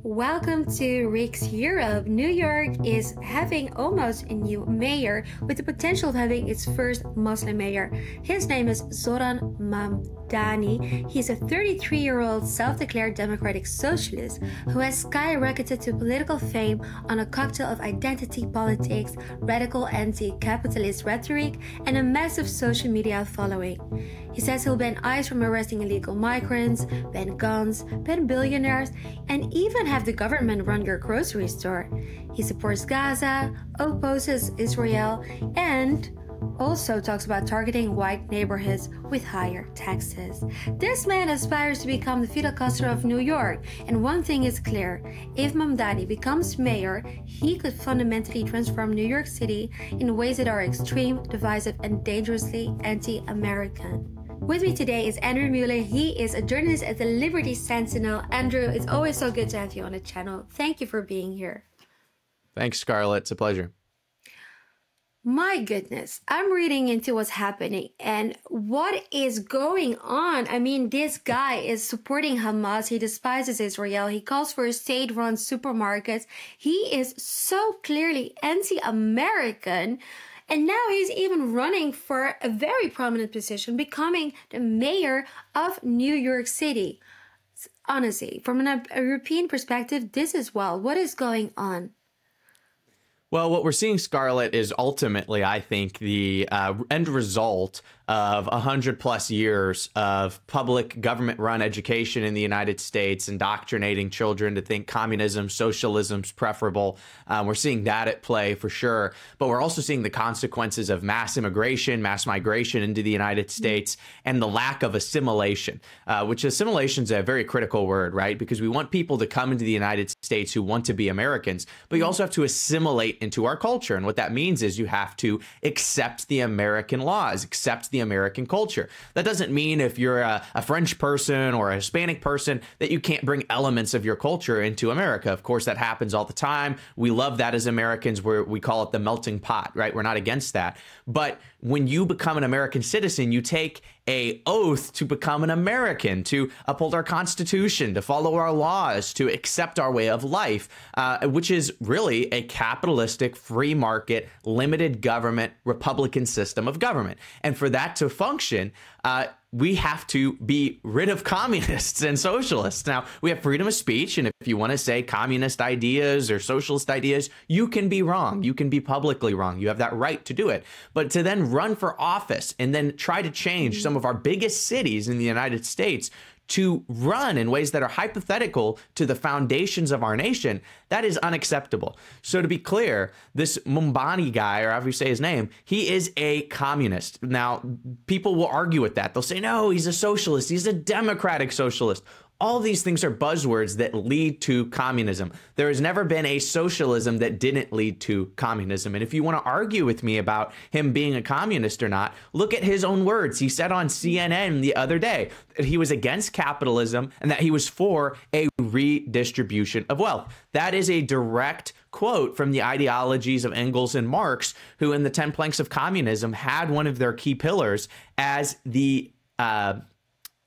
Welcome to Riks Europe. New York is having almost a new mayor with the potential of having its first Muslim mayor. His name is Zoran Mamdani. He's a 33-year-old self-declared democratic socialist who has skyrocketed to political fame on a cocktail of identity politics, radical anti-capitalist rhetoric, and a massive social media following. He says he'll ban ICE from arresting illegal migrants, ban guns, ban billionaires, and even have the government run your grocery store. He supports Gaza, opposes Israel, and also talks about targeting white neighborhoods with higher taxes. This man aspires to become the Fidel Castro of New York, and one thing is clear: if Mamdani becomes mayor, he could fundamentally transform New York City in ways that are extreme, divisive, and dangerously anti-American. With me today is Andrew Mueller. He is a journalist at the Liberty Sentinel. Andrew, it's always so good to have you on the channel. Thank you for being here. Thanks, Scarlett. It's a pleasure. My goodness, I'm reading into what's happening and what is going on. I mean, this guy is supporting Hamas. He despises Israel. He calls for state-run supermarkets. He is so clearly anti-American. And now he's even running for a very prominent position, becoming the mayor of New York City. Honestly, from a European perspective, this is wild. What is going on? Well, what we're seeing, Scarlett, is ultimately, I think, the end result of 100+ years of public government-run education in the United States, indoctrinating children to think communism, socialism's preferable. We're seeing that at play for sure. But we're also seeing the consequences of mass immigration, mass migration into the United States, and the lack of assimilation, which assimilation is a very critical word, right? Because we want people to come into the United States who want to be Americans, but you also have to assimilate into our culture. And what that means is you have to accept the American laws, accept the American culture. That doesn't mean if you're a French person or a Hispanic person that you can't bring elements of your culture into America. Of course, that happens all the time. We love that as Americans, where we call it the melting pot, right? We're not against that. But when you become an American citizen, you take an oath to become an American, to uphold our Constitution, to follow our laws, to accept our way of life, which is really a capitalistic, free market, limited government, Republican system of government. And for that to function, we have to be rid of communists and socialists. Now, we have freedom of speech, and if you want to say communist ideas or socialist ideas, you can be wrong. You can be publicly wrong. You have that right to do it. But to then run for office and then try to change some of our biggest cities in the United States to run in ways that are hypothetical to the foundations of our nation, that is unacceptable. So to be clear, this Mamdani guy, or however you say his name, he is a communist. Now, people will argue with that. They'll say, no, he's a socialist. He's a democratic socialist. All these things are buzzwords that lead to communism. There has never been a socialism that didn't lead to communism. And if you want to argue with me about him being a communist or not, look at his own words. He said on CNN the other day that he was against capitalism and that he was for a redistribution of wealth. That is a direct quote from the ideologies of Engels and Marx, who in the 10 planks of communism had one of their key pillars as the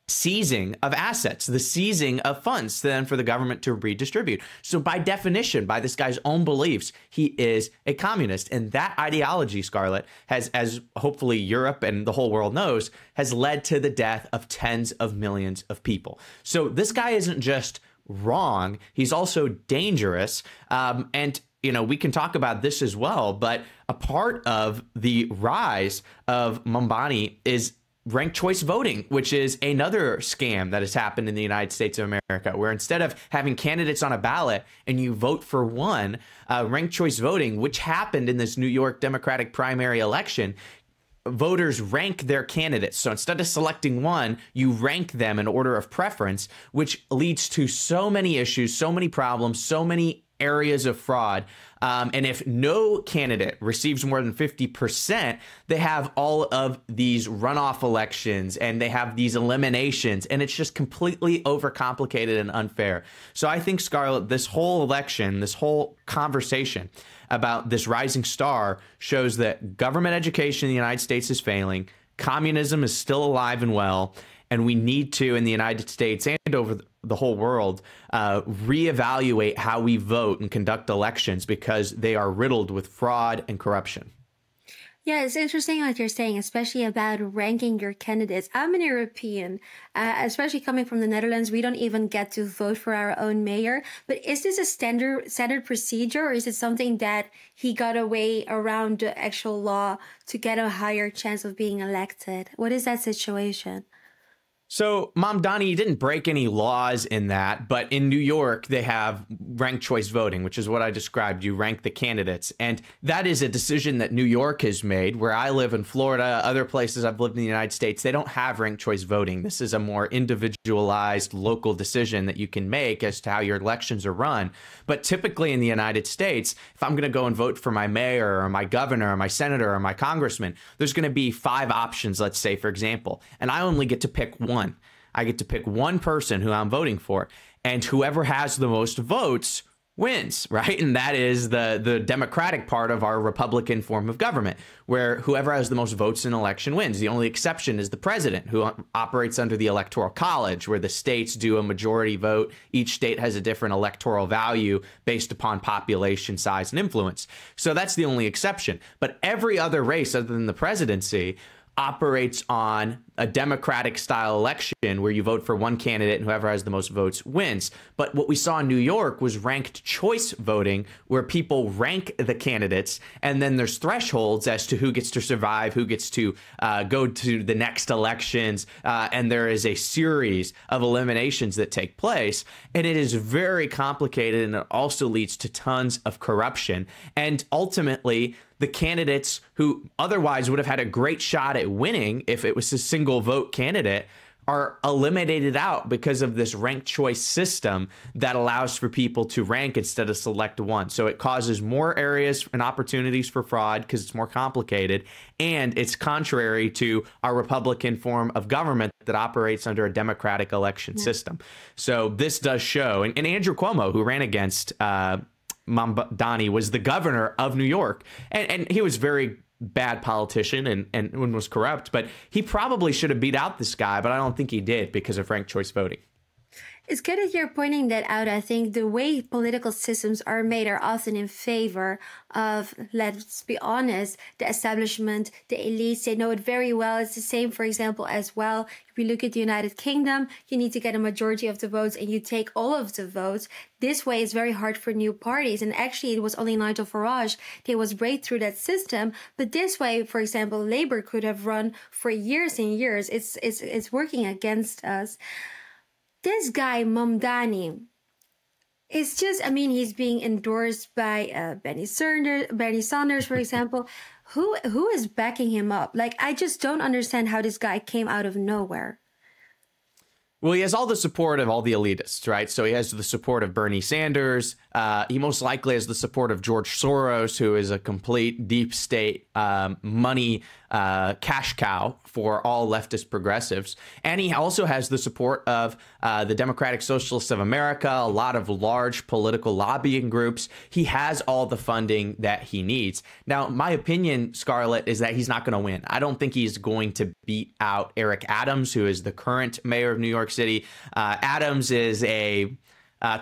seizing of assets, the seizing of funds then for the government to redistribute. So by definition, by this guy's own beliefs, he is a communist. And that ideology, Scarlett, has, as hopefully Europe and the whole world knows, has led to the death of tens of millions of people. So this guy isn't just wrong, he's also dangerous. And you know, we can talk about this as well, but a part of the rise of Mamdani is ranked choice voting, which is another scam that has happened in the United States of America, where instead of having candidates on a ballot and you vote for one, ranked choice voting, which happened in this New York Democratic primary election, voters rank their candidates. So instead of selecting one, you rank them in order of preference, which leads to so many issues, so many problems, so many areas of fraud. And if no candidate receives more than 50%, they have all of these runoff elections and they have these eliminations, and it's just completely overcomplicated and unfair. So I think, Scarlett, this whole election, this whole conversation about this rising star shows that government education in the United States is failing. Communism is still alive and well. And we need to, in the United States and over the whole world, reevaluate how we vote and conduct elections because they are riddled with fraud and corruption. Yeah, it's interesting what you're saying, especially about ranking your candidates. I'm an European, especially coming from the Netherlands. We don't even get to vote for our own mayor. But is this a standard procedure, or is it something that he got away around the actual law to get a higher chance of being elected? What is that situation? So Mamdani didn't break any laws in that, but in New York, they have ranked choice voting, which is what I described. You rank the candidates. And that is a decision that New York has made. Where I live in Florida, other places I've lived in the United States, they don't have ranked choice voting. This is a more individualized local decision that you can make as to how your elections are run. But typically in the United States, if I'm going to go and vote for my mayor or my governor or my senator or my congressman, there's going to be 5 options, let's say, for example, and I only get to pick one. I get to pick one person who I'm voting for, and whoever has the most votes wins, right? And that is the democratic part of our Republican form of government, where whoever has the most votes in an election wins. The only exception is the president, who operates under the Electoral College, where the states do a majority vote. Each state has a different electoral value based upon population size and influence. So that's the only exception. But every other race other than the presidency operates on a democratic style election where you vote for one candidate and whoever has the most votes wins. But what we saw in New York was ranked choice voting, where people rank the candidates and then there's thresholds as to who gets to survive, who gets to go to the next elections. And there is a series of eliminations that take place. And it is very complicated, and it also leads to tons of corruption. And ultimately, the candidates who otherwise would have had a great shot at winning if it was a single vote candidate are eliminated out because of this ranked choice system that allows for people to rank instead of select one. So it causes more areas and opportunities for fraud because it's more complicated, and it's contrary to our Republican form of government that operates under a democratic election system. So this does show, and Andrew Cuomo, who ran against Mamdani, was the governor of New York, and he was a very bad politician and was corrupt, but he probably should have beat out this guy, but I don't think he did because of ranked choice voting. It's good that you're pointing that out. I think the way political systems are made are often in favor of, let's be honest, the establishment, the elites. They know it very well. It's the same, for example, as well. If we look at the United Kingdom, you need to get a majority of the votes and you take all of the votes. This way, it's very hard for new parties. And actually, it was only Nigel Farage that was break through that system. But this way, for example, Labour could have run for years and years. It's working against us. This guy, Mamdani, it's just, I mean, he's being endorsed by Bernie Sanders, for example. Who is backing him up? Like, I just don't understand how this guy came out of nowhere. Well, he has all the support of all the elitists, right? So he has the support of Bernie Sanders. He most likely has the support of George Soros, who is a complete deep state money cash cow for all leftist progressives. And he also has the support of the Democratic Socialists of America, a lot of large political lobbying groups. He has all the funding that he needs. Now, my opinion, Scarlett, is that he's not going to win. I don't think he's going to beat out Eric Adams, who is the current mayor of New York City. Adams is a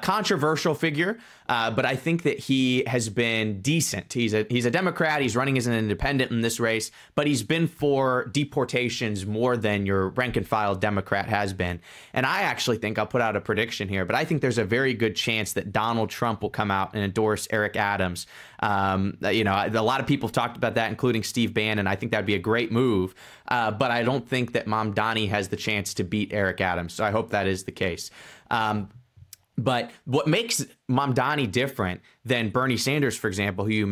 controversial figure, but I think that he has been decent. He's a Democrat. He's running as an independent in this race, but he's been for deportations more than your rank and file Democrat has been. And I actually think, I'll put out a prediction here, but I think there's a very good chance that Donald Trump will come out and endorse Eric Adams. You know, a lot of people have talked about that, including Steve Bannon. I think that'd be a great move, but I don't think that Mamdani has the chance to beat Eric Adams. So I hope that is the case. But what makes Mamdani different than Bernie Sanders, for example, who you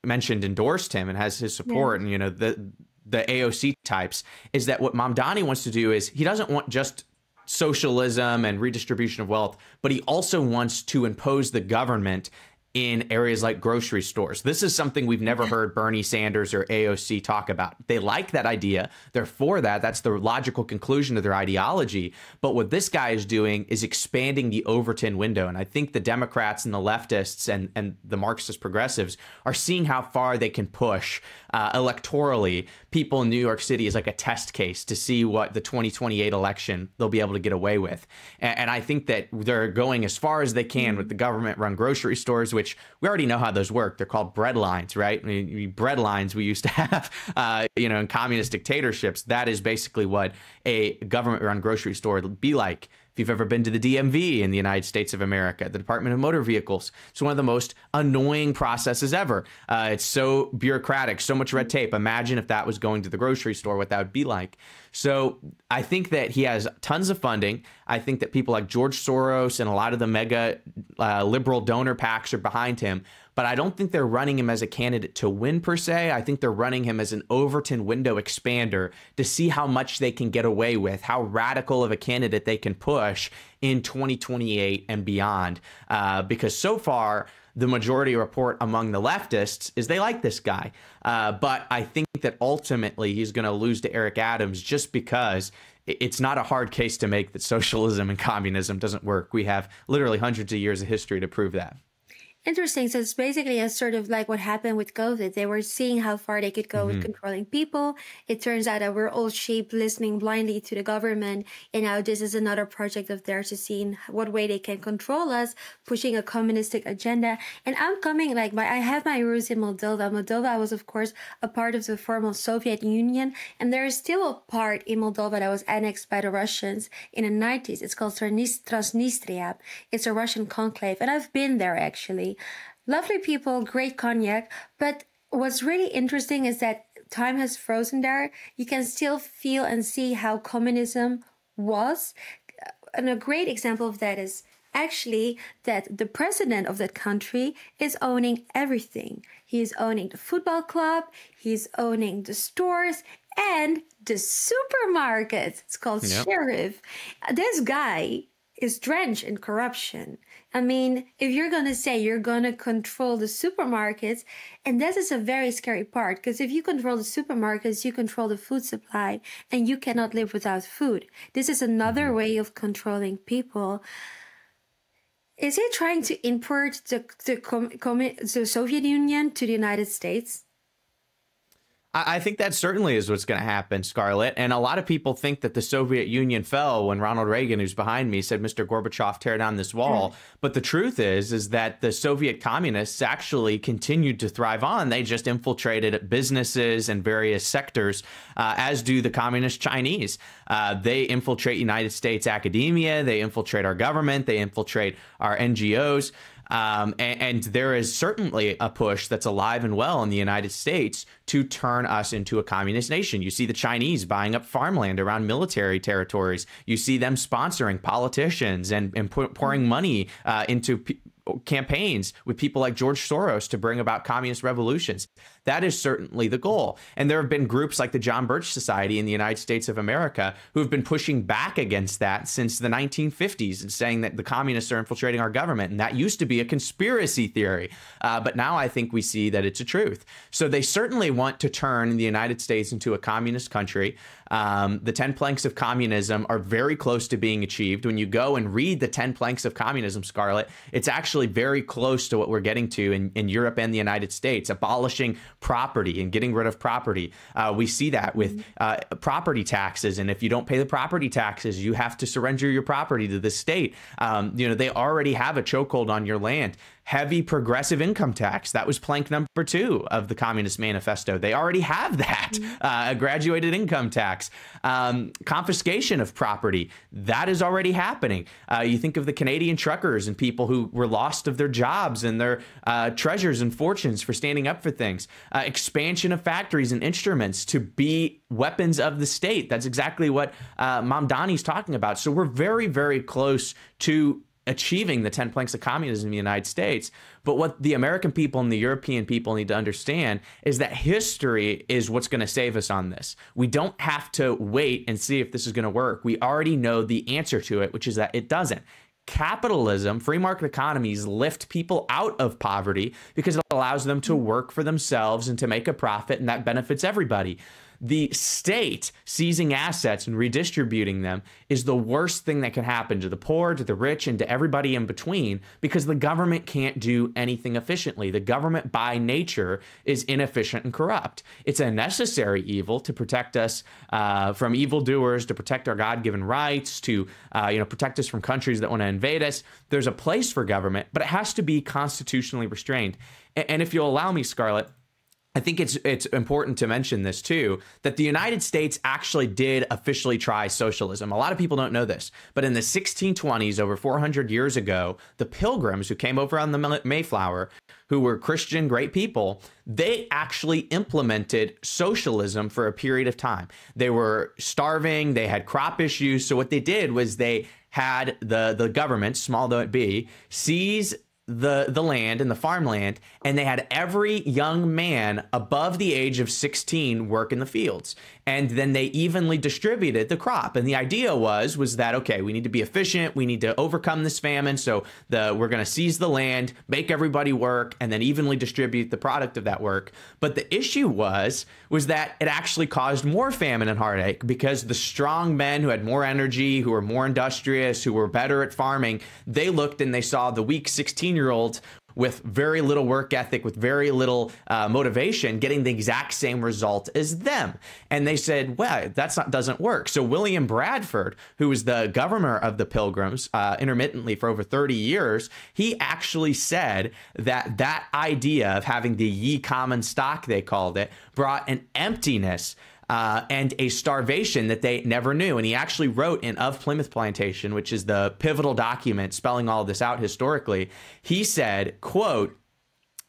mentioned endorsed him and has his support, and, you know, the AOC types, is that what Mamdani wants to do is he doesn't want just socialism and redistribution of wealth, but he also wants to impose the government in areas like grocery stores. This is something we've never heard Bernie Sanders or AOC talk about. They like that idea. They're for that. That's the logical conclusion of their ideology. But what this guy is doing is expanding the Overton window. And I think the Democrats and the leftists and the Marxist progressives are seeing how far they can push electorally people in New York City as like a test case to see what the 2028 election they'll be able to get away with. And I think that they're going as far as they can with the government-run grocery stores, which we already know how those work. They're called bread lines, right? I mean, bread lines we used to have, in communist dictatorships. That is basically what a government-run grocery store would be like. If you've ever been to the DMV in the United States of America, the Department of Motor Vehicles, it's one of the most annoying processes ever. It's so bureaucratic, so much red tape. Imagine if that was going to the grocery store, what that would be like. So I think that he has tons of funding. I think that people like George Soros and a lot of the mega liberal donor PACs are behind him. But I don't think they're running him as a candidate to win per se. I think they're running him as an Overton window expander to see how much they can get away with, how radical of a candidate they can push in 2028 and beyond. Because so far, the majority report among the leftists is they like this guy. But I think that ultimately he's going to lose to Eric Adams just because it's not a hard case to make that socialism and communism doesn't work. We have literally hundreds of years of history to prove that. Interesting. So it's basically a sort of like what happened with COVID. They were seeing how far they could go with controlling people. It turns out that we're all sheep listening blindly to the government. And now this is another project of theirs to see in what way they can control us, pushing a communistic agenda. And I'm coming I have my roots in Moldova. Moldova was, of course, a part of the former Soviet Union. And there is still a part in Moldova that was annexed by the Russians in the 90s. It's called Transnistria. It's a Russian conclave. And I've been there, actually. Lovely people, great cognac. But what's really interesting is that time has frozen there. You can still feel and see how communism was. And a great example of that is actually that the president of that country is owning everything. He is owning the football club, he's owning the stores, and the supermarket. It's called Sheriff. This guy is drenched in corruption. I mean, if you're going to say you're going to control the supermarkets, and that is a very scary part, because if you control the supermarkets, you control the food supply, and you cannot live without food. This is another way of controlling people. Is he trying to import the Soviet Union to the United States? I think that certainly is what's going to happen, Scarlett. And a lot of people think that the Soviet Union fell when Ronald Reagan, who's behind me, said, Mr. Gorbachev, tear down this wall. But the truth is that the Soviet communists actually continued to thrive on. They just infiltrated businesses and various sectors, as do the communist Chinese. They infiltrate United States academia. They infiltrate our government. They infiltrate our NGOs. And there is certainly a push that's alive and well in the United States to turn us into a communist nation. You see the Chinese buying up farmland around military territories. You see them sponsoring politicians and pouring money into campaigns with people like George Soros to bring about communist revolutions. That is certainly the goal. And there have been groups like the John Birch Society in the United States of America who have been pushing back against that since the 1950s and saying that the communists are infiltrating our government. And that used to be a conspiracy theory. But now I think we see that it's a truth. So they certainly want to turn the United States into a communist country. The 10 planks of communism are very close to being achieved. When you go and read the 10 planks of communism, Scarlett, it's actually very close to what we're getting to in Europe and the United States, abolishing property and getting rid of property. We see that with property taxes. And if you don't pay the property taxes, you have to surrender your property to the state. They already have a chokehold on your land. Heavy progressive income tax. That was plank number 2 of the Communist Manifesto. They already have that. A graduated income tax. Confiscation of property. That is already happening. You think of the Canadian truckers and people who were lost of their jobs and their treasures and fortunes for standing up for things. Expansion of factories and instruments to be weapons of the state. That's exactly what Mamdani's talking about. So we're very, very close to achieving the 10 planks of communism in the United States. But what the American people and the European people need to understand is that history is what's going to save us on this. We don't have to wait and see if this is going to work. We already know the answer to it, which is that it doesn't. capitalism, free market economies lift people out of poverty because it allows them to work for themselves and to make a profit, and that benefits everybody. The state seizing assets and redistributing them is the worst thing that can happen to the poor, to the rich, and to everybody in between, because the government can't do anything efficiently. The government by nature is inefficient and corrupt. It's a necessary evil to protect us from evildoers, to protect our God-given rights, to protect us from countries that want to invade us. There's a place for government, but it has to be constitutionally restrained. And if you'll allow me, Scarlett, I think it's important to mention this too, that the United States actually did officially try socialism. A lot of people don't know this, but in the 1620s, over 400 years ago, the Pilgrims who came over on the Mayflower, who were Christian, great people, they actually implemented socialism for a period of time. They were starving, they had crop issues. So what they did was they had the government, small though it be, seize the land and the farmland, and they had every young man above the age of 16 work in the fields. And then they evenly distributed the crop. And the idea was that, okay, we need to be efficient. We need to overcome this famine. So we're going to seize the land, make everybody work, and then evenly distribute the product of that work. But the issue was that it actually caused more famine and heartache, because the strong men who had more energy, who were more industrious, who were better at farming, they looked and they saw the weak 16-year-olds with very little work ethic, with very little motivation, getting the exact same result as them. And they said, well, doesn't work. So William Bradford, who was the governor of the Pilgrims intermittently for over 30 years, he actually said that idea of having the ye common stock, they called it, brought an emptiness and a starvation that they never knew. And he actually wrote in Of Plymouth Plantation, which is the pivotal document spelling all of this out historically, he said, quote,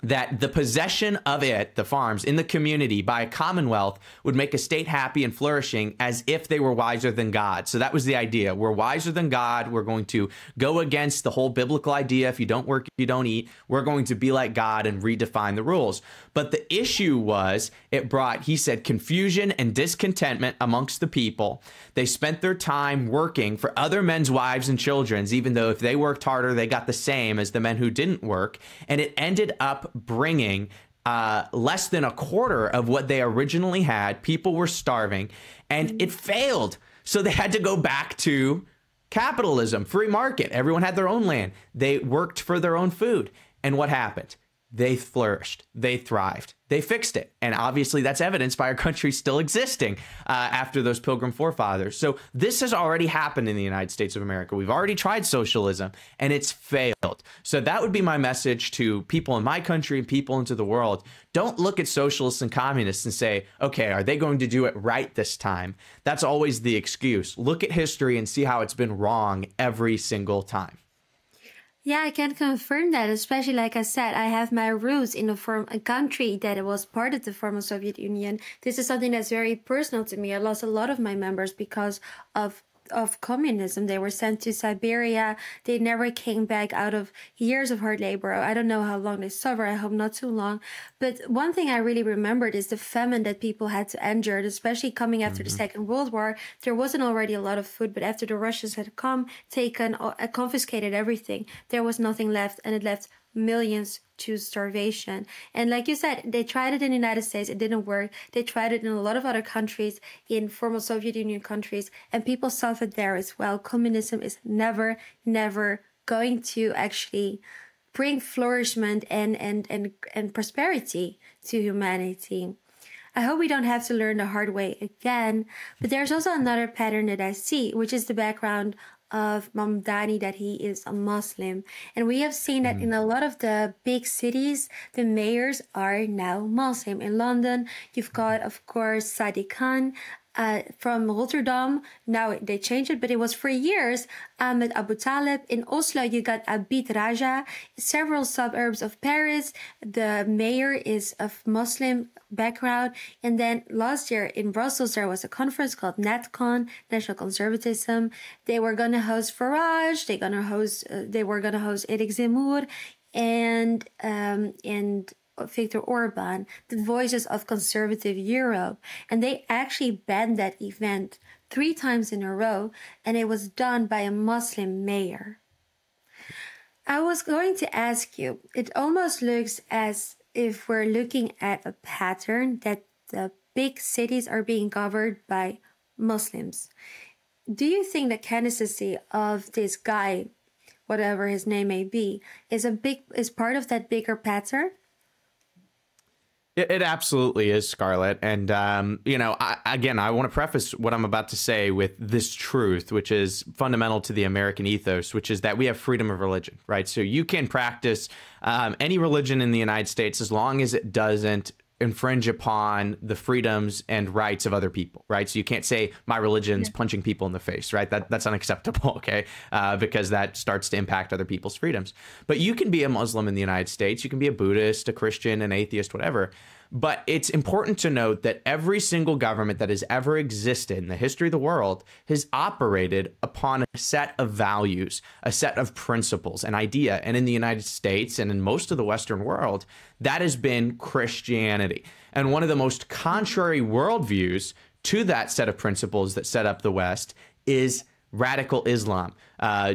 that the possession of the farms, in the community by a commonwealth would make a state happy and flourishing as if they were wiser than God. So that was the idea. We're wiser than God. We're going to go against the whole biblical idea. If you don't work, you don't eat. We're going to be like God and redefine the rules. But the issue was it brought, he said, confusion and discontentment amongst the people. They spent their time working for other men's wives and children's, even though if they worked harder, they got the same as the men who didn't work. And it ended up bringing less than a quarter of what they originally had. People were starving, and it failed. So they had to go back to capitalism, free market. Everyone had their own land. They worked for their own food. And what happened? They flourished. They thrived. They fixed it. And obviously that's evidenced by our country still existing after those Pilgrim forefathers. So this has already happened in the United States of America. We've already tried socialism and it's failed. So that would be my message to people in my country and people into the world. Don't look at socialists and communists and say, okay, are they going to do it right this time? That's always the excuse. Look at history and see how it's been wrong every single time. Yeah, I can confirm that, especially like I said, I have my roots in a country that was part of the former Soviet Union. This is something that's very personal to me. I lost a lot of my members because of communism. They were sent to Siberia. They never came back out of years of hard labor. I don't know how long they suffered. I hope not too long. But one thing I really remembered is the famine that people had to endure, especially coming after the Second World War. There wasn't already a lot of food, but after the Russians had come, taken, confiscated everything, there was nothing left, and it left millions to starvation. And like you said, they tried it in the United States, it didn't work. They tried it in a lot of other countries, in former Soviet Union countries, and people suffered there as well. Communism is never going to actually bring flourishment and prosperity to humanity. I hope we don't have to learn the hard way again. But there's also another pattern that I see, which is the background of Mamdani, that he is a Muslim. And we have seen that in a lot of the big cities, the mayors are now Muslim. In London, you've got, of course, Sadiq Khan from Rotterdam. Now they changed it, but it was for years Ahmed Abu Talib. In Oslo, you got Abid Raja. Several suburbs of Paris, the mayor is of Muslim background. And then last year in Brussels, there was a conference called NatCon, National Conservatism. They were going to host Farage. They were going to host Eric Zemmour and Viktor Orban, the voices of conservative Europe. And they actually banned that event 3 times in a row, and it was done by a Muslim mayor. I was going to ask you, it almost looks as if we're looking at a pattern that the big cities are being governed by Muslims. Do you think the candidacy of this guy, whatever his name may be, is part of that bigger pattern? It absolutely is, Scarlett. And, I want to preface what I'm about to say with this truth, which is fundamental to the American ethos, which is that we have freedom of religion, right? So you can practice any religion in the United States as long as it doesn't infringe upon the freedoms and rights of other people, right? So you can't say my religion's punching people in the face, right? That's unacceptable, okay? Because that starts to impact other people's freedoms. But you can be a Muslim in the United States. You can be a Buddhist, a Christian, an atheist, whatever. But it's important to note that every single government that has ever existed in the history of the world has operated upon a set of values, a set of principles, an idea. And in the United States and in most of the Western world, that has been Christianity. And one of the most contrary worldviews to that set of principles that set up the West is radical Islam,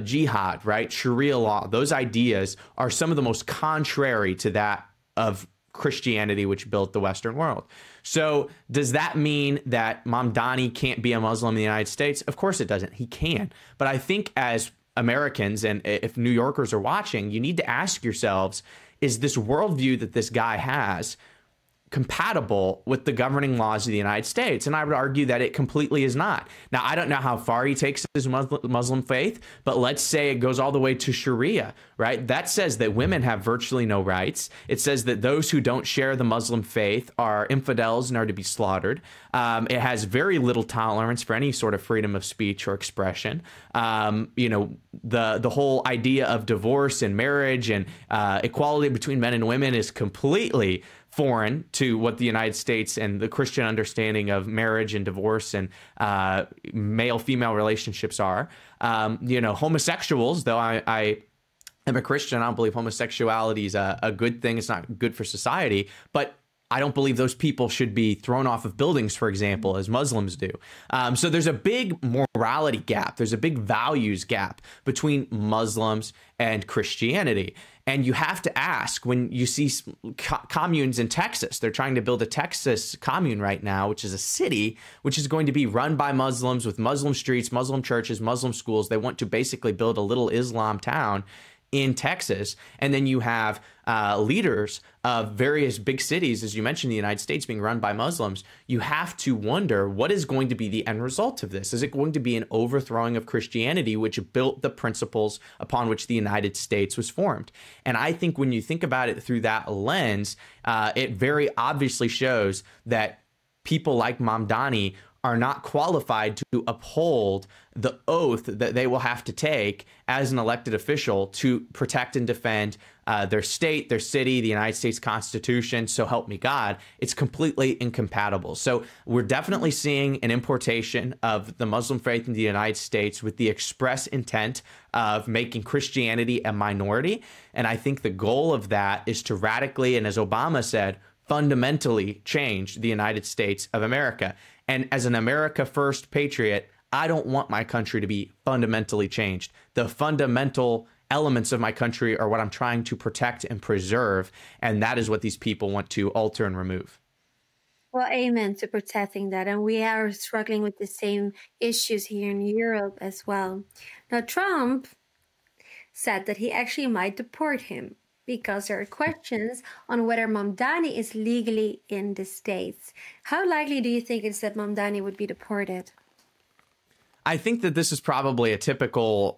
jihad, right? Sharia law. Those ideas are some of the most contrary to that of Christianity, which built the Western world. So does that mean that Mamdani can't be a Muslim in the United States? Of course it doesn't. He can. But I think as Americans, and if New Yorkers are watching, you need to ask yourselves, is this worldview that this guy has compatible with the governing laws of the United States? And I would argue that it completely is not. Now, I don't know how far he takes his Muslim faith, but let's say it goes all the way to Sharia, right? That says that women have virtually no rights. It says that those who don't share the Muslim faith are infidels and are to be slaughtered. It has very little tolerance for any sort of freedom of speech or expression. The whole idea of divorce and marriage and equality between men and women is completely foreign to what the United States and the Christian understanding of marriage and divorce and male-female relationships are. Homosexuals, though I am a Christian, I don't believe homosexuality is a good thing. It's not good for society, but I don't believe those people should be thrown off of buildings, for example, as Muslims do. So there's a big morality gap. There's a big values gap between Muslims and Christianity. And you have to ask, when you see communes in Texas, they're trying to build a Texas commune right now, which is a city which is going to be run by Muslims with Muslim streets, Muslim churches, Muslim schools. They want to basically build a little Islam town in Texas. And then you have leaders of various big cities, as you mentioned, the United States being run by Muslims. You have to wonder, what is going to be the end result of this? Is it going to be an overthrowing of Christianity, which built the principles upon which the United States was formed? And I think when you think about it through that lens, it very obviously shows that people like Mamdani are not qualified to uphold the oath that they will have to take as an elected official to protect and defend their state, their city, the United States Constitution. So help me God. It's completely incompatible. So we're definitely seeing an importation of the Muslim faith in the United States with the express intent of making Christianity a minority. And I think the goal of that is to radically, and as Obama said, fundamentally change the United States of America. And as an America First patriot, I don't want my country to be fundamentally changed. The fundamental elements of my country are what I'm trying to protect and preserve. And that is what these people want to alter and remove. Well, amen to protecting that. And we are struggling with the same issues here in Europe as well. Now, Trump said that he actually might deport him, because there are questions on whether Mamdani is legally in the States. How likely do you think it's that Mamdani would be deported? I think that this is probably a typical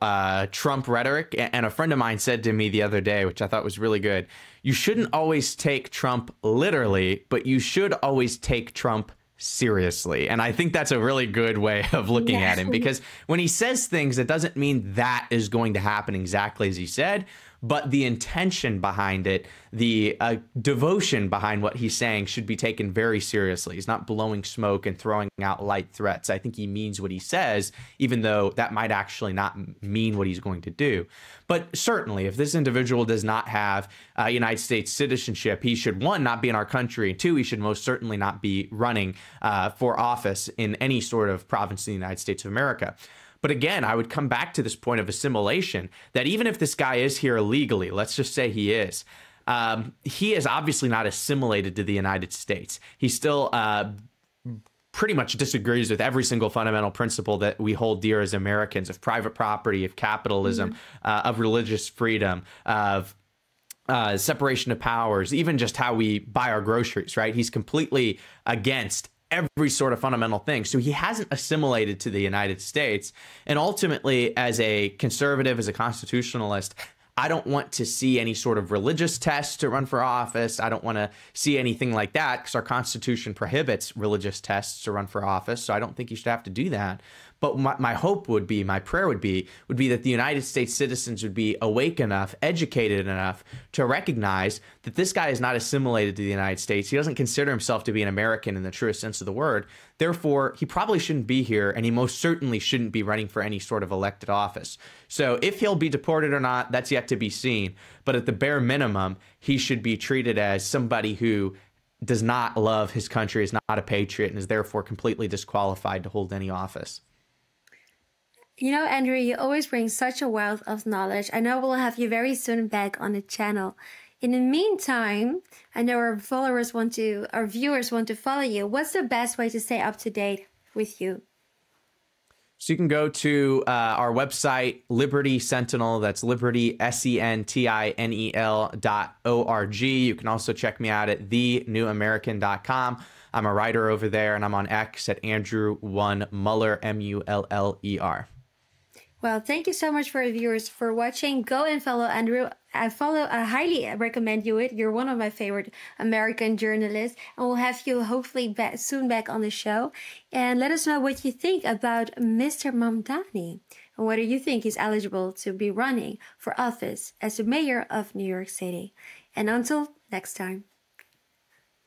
Trump rhetoric. And a friend of mine said to me the other day, which I thought was really good, you shouldn't always take Trump literally, but you should always take Trump seriously. And I think that's a really good way of looking at him, because when he says things, it doesn't mean that is going to happen exactly as he said, but the intention behind it, the devotion behind what he's saying should be taken very seriously. He's not blowing smoke and throwing out light threats. I think he means what he says, even though that might actually not mean what he's going to do. But certainly, if this individual does not have United States citizenship, he should, one, not be in our country, and two, he should most certainly not be running for office in any sort of province in the United States of America. But again, I would come back to this point of assimilation, that even if this guy is here illegally, let's just say he is obviously not assimilated to the United States. He still pretty much disagrees with every single fundamental principle that we hold dear as Americans, of private property, of capitalism, of religious freedom, of separation of powers, even just how we buy our groceries, right? He's completely against every sort of fundamental thing. So he hasn't assimilated to the United States. And ultimately, as a conservative, as a constitutionalist, I don't want to see any sort of religious test to run for office. I don't want to see anything like that because our Constitution prohibits religious tests to run for office. So I don't think you should have to do that. But my hope would be, my prayer would be that the United States citizens would be awake enough, educated enough to recognize that this guy is not assimilated to the United States. He doesn't consider himself to be an American in the truest sense of the word. Therefore, he probably shouldn't be here, and he most certainly shouldn't be running for any sort of elected office. So if he'll be deported or not, that's yet to be seen. But at the bare minimum, he should be treated as somebody who does not love his country, is not a patriot, and is therefore completely disqualified to hold any office. You know, Andrew, you always bring such a wealth of knowledge. I know we'll have you very soon back on the channel. In the meantime, I know our viewers want to follow you. What's the best way to stay up to date with you? So you can go to our website, Liberty Sentinel. That's Liberty, SENTINEL.org. You can also check me out at thenewamerican.com. I'm a writer over there, and I'm on X at Andrew1Muller, Muller. Well, thank you so much for our viewers for watching. Go and follow Andrew. I highly recommend you it. You're one of my favorite American journalists, and we'll have you hopefully soon back on the show. And let us know what you think about Mr. Mamdani and whether you think he's eligible to be running for office as the mayor of New York City. And until next time.